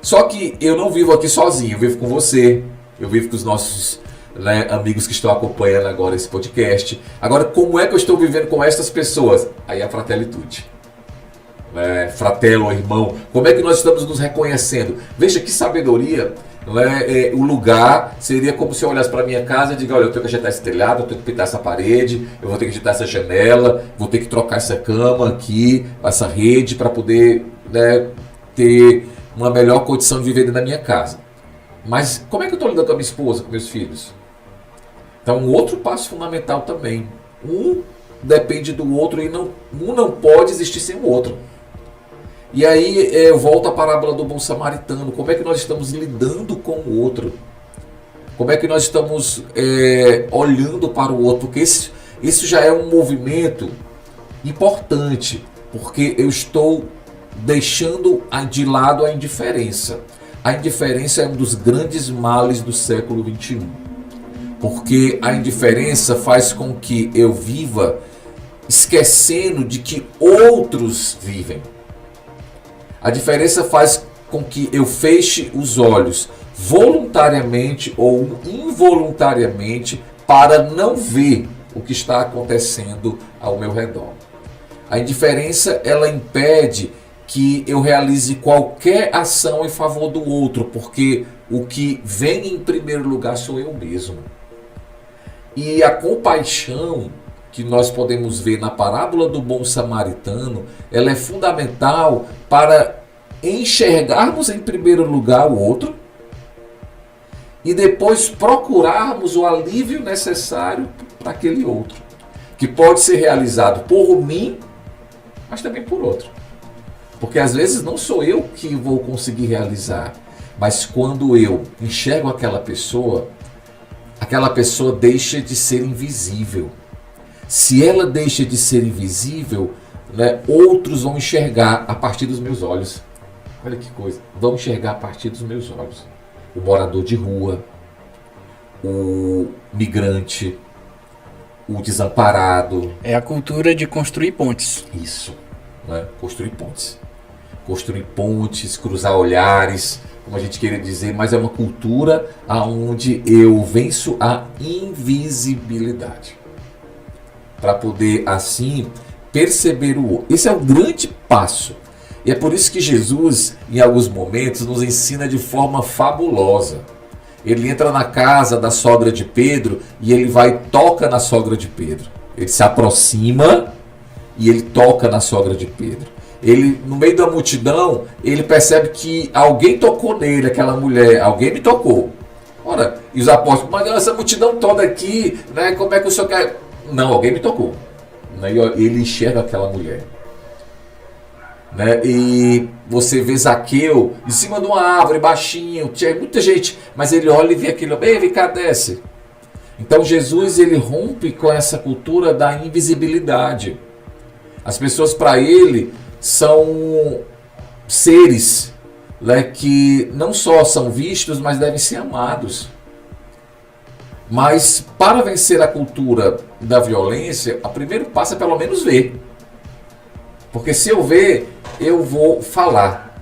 [SPEAKER 2] Só que eu não vivo aqui sozinho, eu vivo com você, eu vivo com os nossos amigos que estão acompanhando agora esse podcast. Agora, como é que eu estou vivendo com estas pessoas? Aí é a Fratelli Tutti. Fratello, irmão, como é que nós estamos nos reconhecendo? Veja que sabedoria. O lugar seria como se eu olhasse para a minha casa e diga, olha, eu tenho que ajeitar esse telhado, eu tenho que pintar essa parede, eu vou ter que ajeitar essa janela, vou ter que trocar essa cama aqui, essa rede, para poder ter uma melhor condição de viver dentro da minha casa. Mas como é que eu estou lidando com a minha esposa, com meus filhos? Então, um outro passo fundamental também. Um depende do outro e um não pode existir sem o outro. E aí eu volto à parábola do bom samaritano. Como é que nós estamos lidando com o outro? Como é que nós estamos olhando para o outro? Porque isso já é um movimento importante, porque eu estou deixando de lado a indiferença. A indiferença é um dos grandes males do século XXI. Porque a indiferença faz com que eu viva esquecendo de que outros vivem. A diferença faz com que eu feche os olhos voluntariamente ou involuntariamente para não ver o que está acontecendo ao meu redor. A indiferença, ela impede que eu realize qualquer ação em favor do outro, porque o que vem em primeiro lugar sou eu mesmo. E a compaixão que nós podemos ver na parábola do bom samaritano, ela é fundamental para enxergarmos em primeiro lugar o outro e depois procurarmos o alívio necessário para aquele outro, que pode ser realizado por mim, mas também por outro. Porque às vezes não sou eu que vou conseguir realizar, mas quando eu enxergo aquela pessoa deixa de ser invisível. Se ela deixa de ser invisível, outros vão enxergar a partir dos meus olhos. Olha que coisa, vão enxergar a partir dos meus olhos. O morador de rua, o migrante, o desamparado.
[SPEAKER 1] É a cultura de construir pontes.
[SPEAKER 2] Isso, construir pontes. Construir pontes, cruzar olhares, como a gente queria dizer, mas é uma cultura onde eu venço a invisibilidade. Para poder, assim, perceber o outro. Esse é um grande passo. E é por isso que Jesus, em alguns momentos, nos ensina de forma fabulosa. Ele entra na casa da sogra de Pedro e ele toca na sogra de Pedro. Ele se aproxima e ele toca na sogra de Pedro. Ele, no meio da multidão, ele percebe que alguém tocou nele, aquela mulher, alguém me tocou. Ora, e os apóstolos, mas essa multidão toda aqui, como é que o senhor quer... Não, alguém me tocou. Né? E ele enxerga aquela mulher. Né? E você vê Zaqueu em cima de uma árvore, baixinho, tinha muita gente, mas ele olha e vê aquilo, vem cá, desce. Então Jesus, ele rompe com essa cultura da invisibilidade. As pessoas para ele são seres, né, que não só são vistos, mas devem ser amados. Mas para vencer a cultura da violência, o primeiro passo é pelo menos ver. Porque se eu ver, eu vou falar.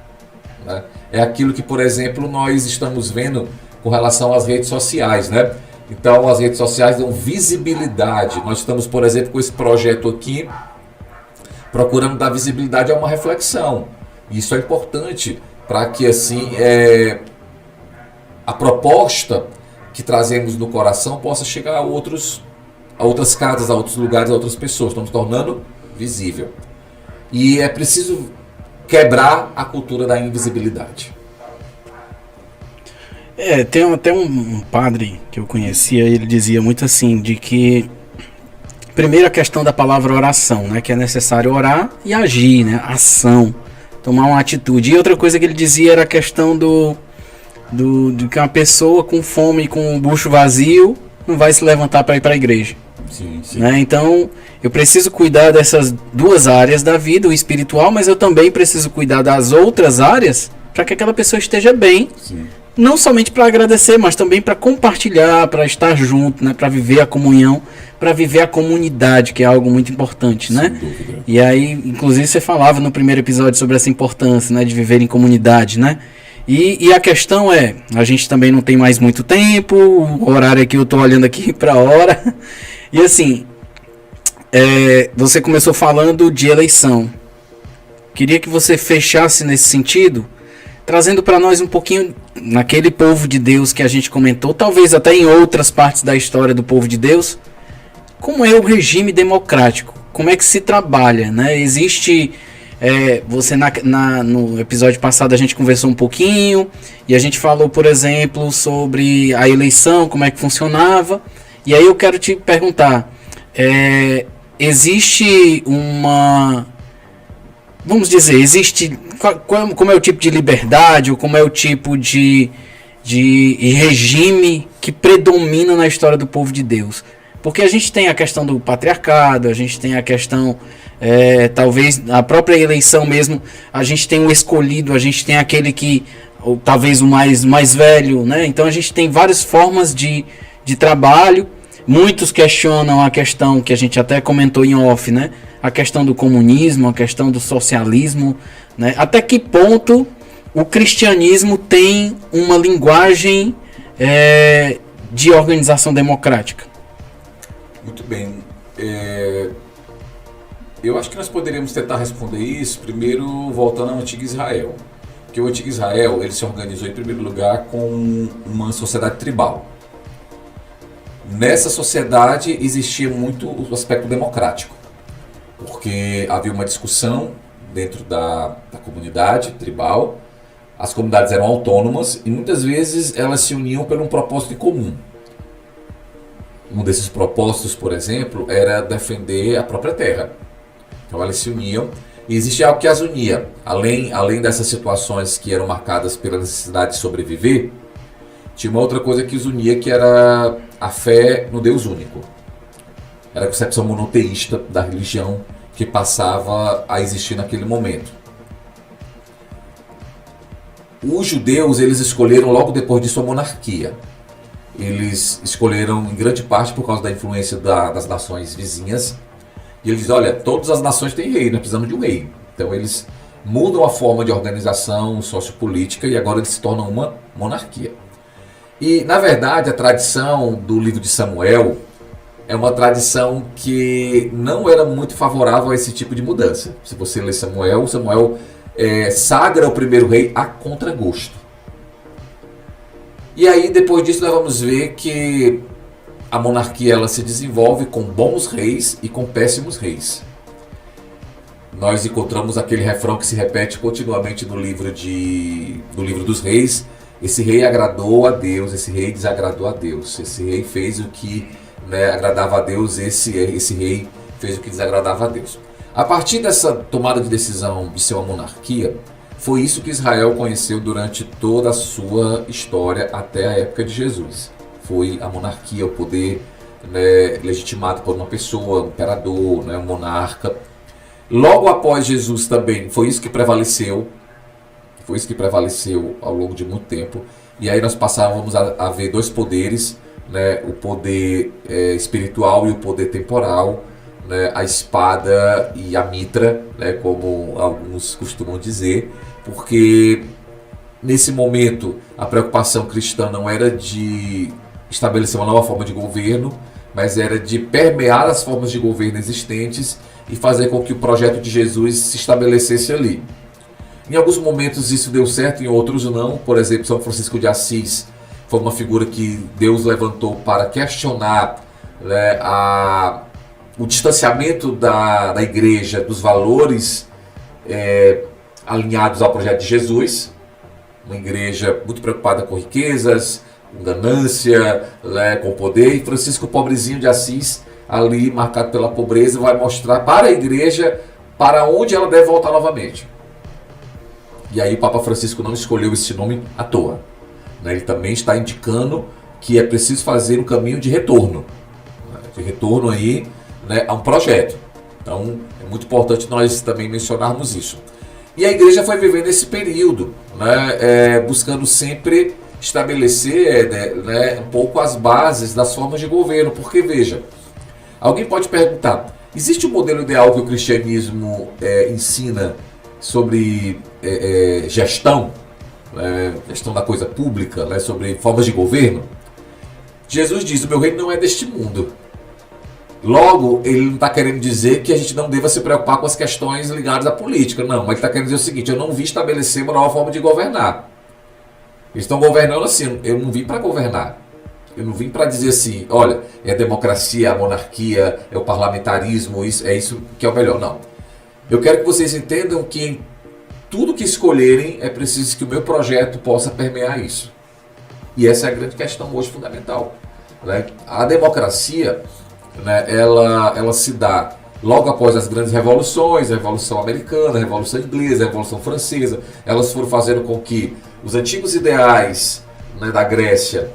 [SPEAKER 2] Né? É aquilo que, por exemplo, nós estamos vendo com relação às redes sociais, né? Então, as redes sociais dão visibilidade. Nós estamos, por exemplo, com esse projeto aqui, procurando dar visibilidade a uma reflexão. E isso é importante para que, assim, a proposta que trazemos no coração possa chegar a outras casas, a outros lugares, a outras pessoas. Estamos tornando visível. E é preciso quebrar a cultura da invisibilidade.
[SPEAKER 1] Tem até um padre que eu conhecia, ele dizia muito assim, de que primeiro a questão da palavra oração, né, que é necessário orar e agir, né, ação, tomar uma atitude. E outra coisa que ele dizia era a questão de que uma pessoa com fome e com o bucho vazio não vai se levantar para ir para a igreja.
[SPEAKER 2] Sim, sim.
[SPEAKER 1] Né? Então eu preciso cuidar dessas duas áreas da vida, o espiritual, mas eu também preciso cuidar das outras áreas para que aquela pessoa esteja bem.
[SPEAKER 2] Sim.
[SPEAKER 1] Não somente para agradecer, mas também para compartilhar, para estar junto, né? Para viver a comunhão, para viver a comunidade, que é algo muito importante, né?
[SPEAKER 2] Sem dúvida.
[SPEAKER 1] E aí, inclusive, você falava no primeiro episódio sobre essa importância, né? De viver em comunidade, né? E a questão é, a gente também não tem mais muito tempo, o horário aqui, eu estou olhando aqui para a hora. E assim, você começou falando de eleição. Queria que você fechasse nesse sentido, trazendo para nós um pouquinho naquele povo de Deus que a gente comentou, talvez até em outras partes da história do povo de Deus, como é o regime democrático, como é que se trabalha, né? Existe, você no episódio passado a gente conversou um pouquinho, e a gente falou, por exemplo, sobre a eleição, como é que funcionava, e aí eu quero te perguntar, existe uma... Vamos dizer, existe, como é o tipo de liberdade, ou como é o tipo de regime que predomina na história do povo de Deus? Porque a gente tem a questão do patriarcado, a gente tem a questão, talvez, a própria eleição mesmo, a gente tem o escolhido, a gente tem aquele que, ou talvez o mais velho, né? Então a gente tem várias formas de trabalho. Muitos questionam a questão que a gente até comentou em off, né? A questão do comunismo, a questão do socialismo, né? Até que ponto o cristianismo tem uma linguagem de organização democrática?
[SPEAKER 2] Muito bem. Eu acho que nós poderíamos tentar responder isso primeiro voltando ao Antigo Israel. Porque o Antigo Israel, ele se organizou em primeiro lugar com uma sociedade tribal. Nessa sociedade existia muito o aspecto democrático, porque havia uma discussão dentro da comunidade tribal, as comunidades eram autônomas e muitas vezes elas se uniam por um propósito em comum. Um desses propósitos, por exemplo, era defender a própria terra. Então elas se uniam e existia algo que as unia. Além dessas situações que eram marcadas pela necessidade de sobreviver, tinha uma outra coisa que os unia, que era a fé no Deus único. Era a concepção monoteísta da religião que passava a existir naquele momento. Os judeus, eles escolheram logo depois disso a monarquia. Eles escolheram em grande parte por causa da influência das nações vizinhas. E eles dizem, olha, todas as nações têm rei, nós precisamos de um rei. Então eles mudam a forma de organização sociopolítica e agora eles se tornam uma monarquia. E, na verdade, a tradição do livro de Samuel é uma tradição que não era muito favorável a esse tipo de mudança. Se você ler Samuel sagra o primeiro rei a contragosto. E aí, depois disso, nós vamos ver que a monarquia ela se desenvolve com bons reis e com péssimos reis. Nós encontramos aquele refrão que se repete continuamente no livro dos reis. Esse rei agradou a Deus, esse rei desagradou a Deus. Esse rei fez o que né, agradava a Deus, esse rei fez o que desagradava a Deus. A partir dessa tomada de decisão de ser uma monarquia, foi isso que Israel conheceu durante toda a sua história até a época de Jesus. Foi a monarquia, o poder, né, legitimado por uma pessoa, um imperador, né, um monarca. Logo após Jesus também, foi isso que prevaleceu. Foi isso que prevaleceu ao longo de muito tempo. E aí nós passávamos a ver dois poderes, né, o poder espiritual e o poder temporal, né, a espada e a mitra, né, como alguns costumam dizer, porque nesse momento a preocupação cristã não era de estabelecer uma nova forma de governo, mas era de permear as formas de governo existentes e fazer com que o projeto de Jesus se estabelecesse ali. Em alguns momentos isso deu certo, em outros não. Por exemplo, São Francisco de Assis foi uma figura que Deus levantou para questionar, né, o distanciamento da igreja dos valores alinhados ao projeto de Jesus. Uma igreja muito preocupada com riquezas, com ganância, né, com poder. E Francisco, pobrezinho de Assis, ali marcado pela pobreza, vai mostrar para a igreja para onde ela deve voltar novamente. E aí o Papa Francisco não escolheu esse nome à toa, né? Ele também está indicando que é preciso fazer um caminho de retorno, né? De retorno aí, né, a um projeto. Então é muito importante nós também mencionarmos isso. E a igreja foi vivendo esse período, né, buscando sempre estabelecer, né, um pouco as bases das formas de governo. Porque veja, alguém pode perguntar, existe um modelo ideal que o cristianismo ensina sobre gestão, gestão da coisa pública, né, sobre formas de governo? Jesus diz, o meu reino não é deste mundo. Logo, ele não está querendo dizer que a gente não deva se preocupar com as questões ligadas à política, não, mas ele está querendo dizer o seguinte, eu não vim estabelecer uma nova forma de governar. Eles estão governando assim, eu não vim para governar. Eu não vim para dizer assim, olha, é a democracia, a monarquia, é o parlamentarismo, é isso que é o melhor. Não. Eu quero que vocês entendam que em tudo que escolherem é preciso que o meu projeto possa permear isso. E essa é a grande questão hoje fundamental, né? A democracia, né, ela se dá logo após as grandes revoluções, a Revolução Americana, a Revolução Inglesa, a Revolução Francesa. Elas foram fazendo com que os antigos ideais, né, da Grécia,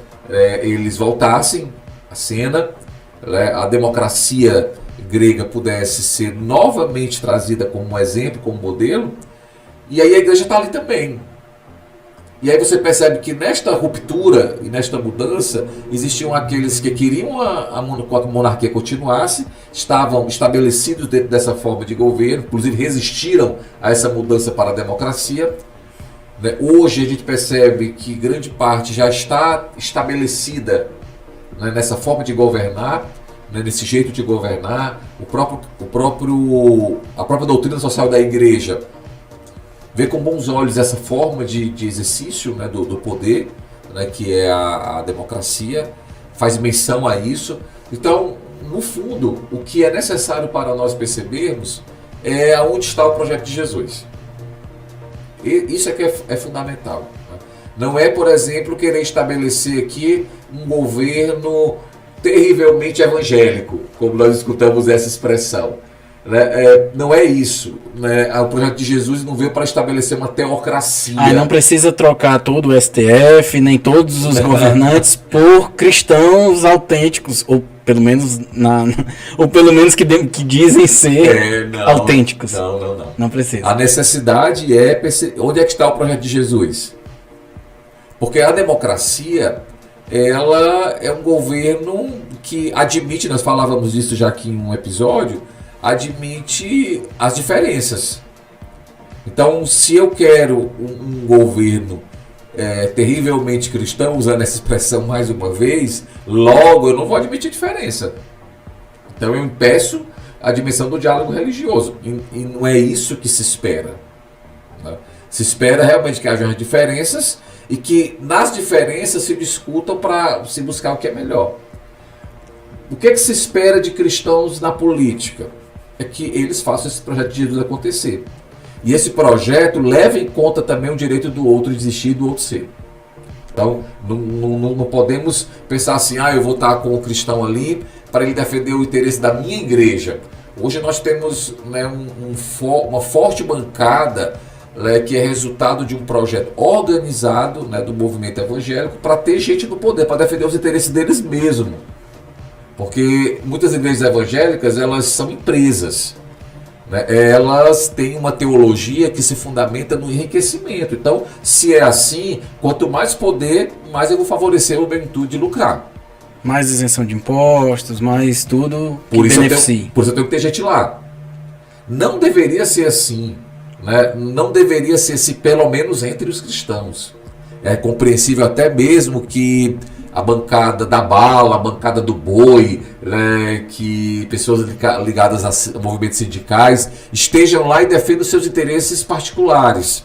[SPEAKER 2] eles voltassem à cena, né, a democracia grega pudesse ser novamente trazida como um exemplo, como modelo, e aí a igreja está ali também. E aí você percebe que nesta ruptura e nesta mudança, existiam aqueles que queriam que a monarquia continuasse, estavam estabelecidos dentro dessa forma de governo, inclusive resistiram a essa mudança para a democracia. Hoje a gente percebe que grande parte já está estabelecida, né, nessa forma de governar, né, nesse jeito de governar. A própria doutrina social da igreja vê com bons olhos essa forma de exercício, né, do poder, né, que é a democracia, faz menção a isso. Então, no fundo, o que é necessário para nós percebermos é onde está o projeto de Jesus. E isso é que é fundamental, né? Não é, por exemplo, querer estabelecer aqui um governo terrivelmente evangélico, como nós escutamos essa expressão. Não é isso, né? O projeto de Jesus não veio para estabelecer uma teocracia.
[SPEAKER 1] Não precisa trocar todo o STF, nem todos os governantes por cristãos autênticos, ou pelo menos que dizem ser autênticos. Não precisa.
[SPEAKER 2] A necessidade onde é que está o projeto de Jesus? Porque a democracia, ela é um governo que admite, nós falávamos disso já aqui em um episódio, admite as diferenças. Então, se eu quero um governo terrivelmente cristão, usando essa expressão mais uma vez, logo eu não vou admitir diferença. Então eu impeço a dimensão do diálogo religioso. E não é isso que se espera, né? Se espera realmente que haja diferenças e que nas diferenças se discutam para se buscar o que é melhor. O que é que se espera de cristãos na política? É que eles façam esse projeto de Jesus acontecer. E esse projeto leva em conta também o direito do outro de existir e do outro ser. Então, não podemos pensar assim, eu vou estar com o cristão ali para ele defender o interesse da minha igreja. Hoje nós temos, né, uma forte bancada, né, que é resultado de um projeto organizado, né, do movimento evangélico para ter gente no poder, para defender os interesses deles mesmo. Porque muitas igrejas evangélicas, elas são empresas, né? Elas têm uma teologia que se fundamenta no enriquecimento. Então, se é assim, quanto mais poder, mais eu vou favorecer o benefício de lucrar.
[SPEAKER 1] Mais isenção de impostos, mais tudo que
[SPEAKER 2] Por isso
[SPEAKER 1] beneficie.
[SPEAKER 2] por isso eu tenho que ter gente lá. Não deveria ser assim, né? Não deveria ser assim, pelo menos entre os cristãos. É compreensível até mesmo que a bancada da bala, a bancada do boi, né, que pessoas ligadas a movimentos sindicais estejam lá e defendam seus interesses particulares.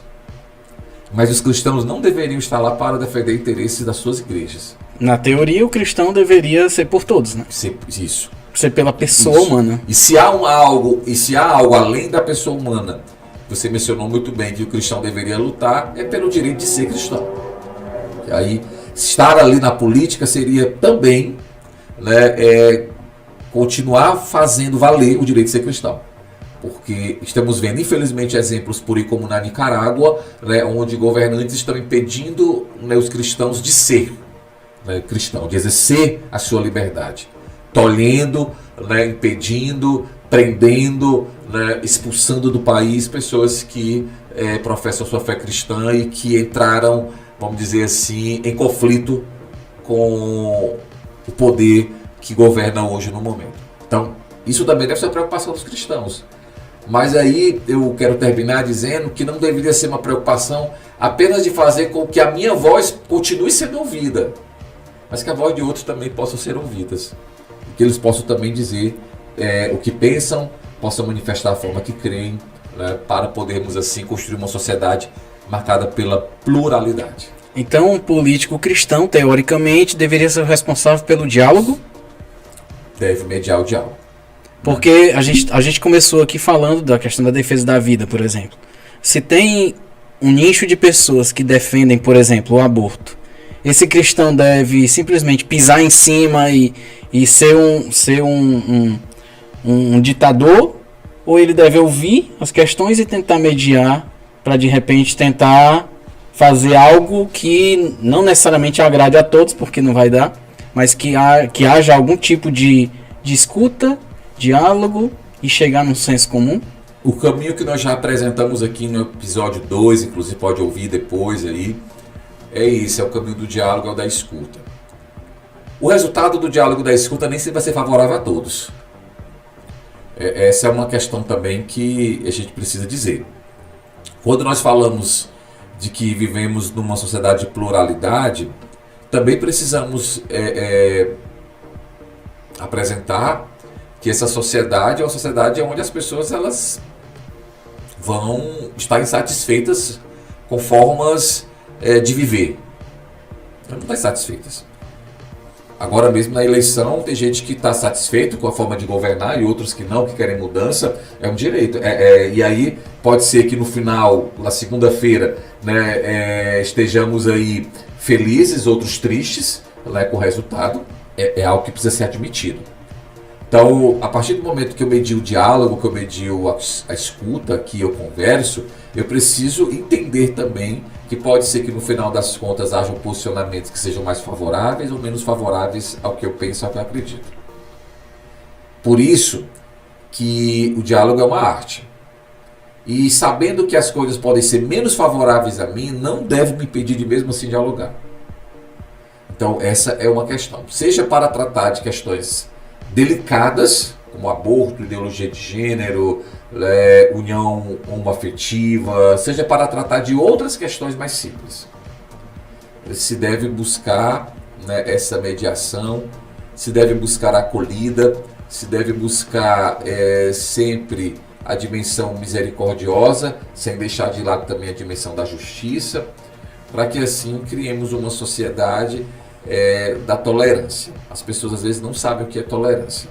[SPEAKER 2] Mas os cristãos não deveriam estar lá para defender interesses das suas igrejas.
[SPEAKER 1] Na teoria, o cristão deveria ser por todos, né?
[SPEAKER 2] Isso.
[SPEAKER 1] Ser pela pessoa
[SPEAKER 2] Isso.
[SPEAKER 1] humana.
[SPEAKER 2] E se há algo além da pessoa humana, você mencionou muito bem que o cristão deveria lutar, é pelo direito de ser cristão. E aí, estar ali na política seria também, né, continuar fazendo valer o direito de ser cristão. Porque estamos vendo, infelizmente, exemplos por aí como na Nicarágua, né, onde governantes estão impedindo, né, os cristãos de ser, né, cristão, de exercer a sua liberdade. Tolhendo, né, impedindo, prendendo, né, expulsando do país pessoas que professam sua fé cristã e que entraram, vamos dizer assim, em conflito com o poder que governa hoje no momento. Então, isso também deve ser uma preocupação dos cristãos. Mas aí eu quero terminar dizendo que não deveria ser uma preocupação apenas de fazer com que a minha voz continue sendo ouvida, mas que a voz de outros também possa ser ouvidas. Que eles possam também dizer o que pensam, possam manifestar a forma que creem, né, para podermos assim construir uma sociedade marcada pela pluralidade.
[SPEAKER 1] Então, o político cristão, teoricamente, deveria ser o responsável pelo diálogo?
[SPEAKER 2] Deve mediar o diálogo.
[SPEAKER 1] Porque a gente começou aqui falando da questão da defesa da vida, por exemplo. Se tem um nicho de pessoas que defendem, por exemplo, o aborto, esse cristão deve simplesmente pisar em cima e ser um ditador, ou ele deve ouvir as questões e tentar mediar para de repente tentar fazer algo que não necessariamente agrade a todos, porque não vai dar, mas que haja algum tipo de escuta, diálogo e chegar num senso comum?
[SPEAKER 2] O caminho que nós já apresentamos aqui no episódio 2, inclusive pode ouvir depois aí, é esse, é o caminho do diálogo, é o da escuta. O resultado do diálogo da escuta nem sempre vai ser favorável a todos. Essa é uma questão também que a gente precisa dizer. Quando nós falamos de que vivemos numa sociedade de pluralidade, também precisamos apresentar que essa sociedade é uma sociedade onde as pessoas elas vão estar insatisfeitas com formas de viver. Não estão insatisfeitas. Agora mesmo na eleição tem gente que está satisfeito com a forma de governar e outros que não, que querem mudança. É um direito. E aí pode ser que no final, na segunda-feira, né, estejamos aí felizes, outros tristes, né, com o resultado. É algo que precisa ser admitido. Então, a partir do momento que eu medio o diálogo, que eu medio a escuta, que eu converso, eu preciso entender também que pode ser que no final das contas hajam posicionamentos que sejam mais favoráveis ou menos favoráveis ao que eu penso, ao que eu acredito. Por isso que o diálogo é uma arte. E sabendo que as coisas podem ser menos favoráveis a mim, não deve me impedir de mesmo assim dialogar. Então essa é uma questão. Seja para tratar de questões delicadas, como aborto, ideologia de gênero, união homoafetiva, seja para tratar de outras questões mais simples. Se deve buscar, né, essa mediação, se deve buscar a acolhida, se deve buscar sempre a dimensão misericordiosa, sem deixar de lado também a dimensão da justiça, para que assim criemos uma sociedade da tolerância. As pessoas às vezes não sabem o que é tolerância.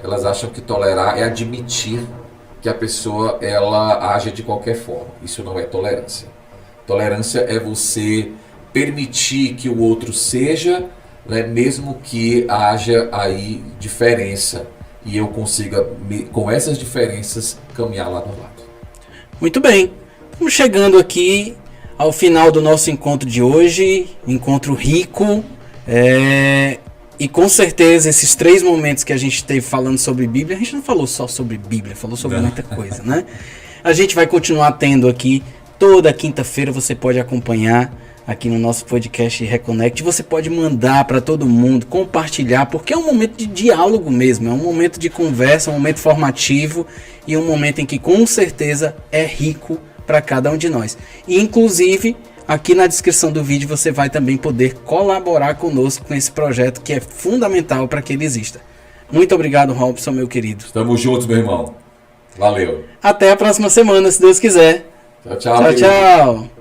[SPEAKER 2] Elas acham que tolerar é admitir que a pessoa ela age de qualquer forma. Isso não é tolerância. Tolerância é você permitir que o outro seja, né? Mesmo que haja aí diferença e eu consiga, com essas diferenças, caminhar lado a lado.
[SPEAKER 1] Muito bem, estamos chegando aqui ao final do nosso encontro de hoje, encontro rico, e com certeza esses 3 momentos que a gente teve falando sobre Bíblia, a gente não falou só sobre Bíblia, falou sobre muita coisa, né? A gente vai continuar tendo aqui, toda quinta-feira você pode acompanhar aqui no nosso podcast Reconnect, você pode mandar para todo mundo, compartilhar, porque é um momento de diálogo mesmo, é um momento de conversa, um momento formativo e um momento em que com certeza é rico para cada um de nós. E inclusive, aqui na descrição do vídeo você vai também poder colaborar conosco com esse projeto que é fundamental para que ele exista. Muito obrigado, Robson, meu querido.
[SPEAKER 2] Estamos juntos, meu irmão. Valeu.
[SPEAKER 1] Até a próxima semana, se Deus quiser.
[SPEAKER 2] Tchau, tchau.
[SPEAKER 1] Tchau, tchau.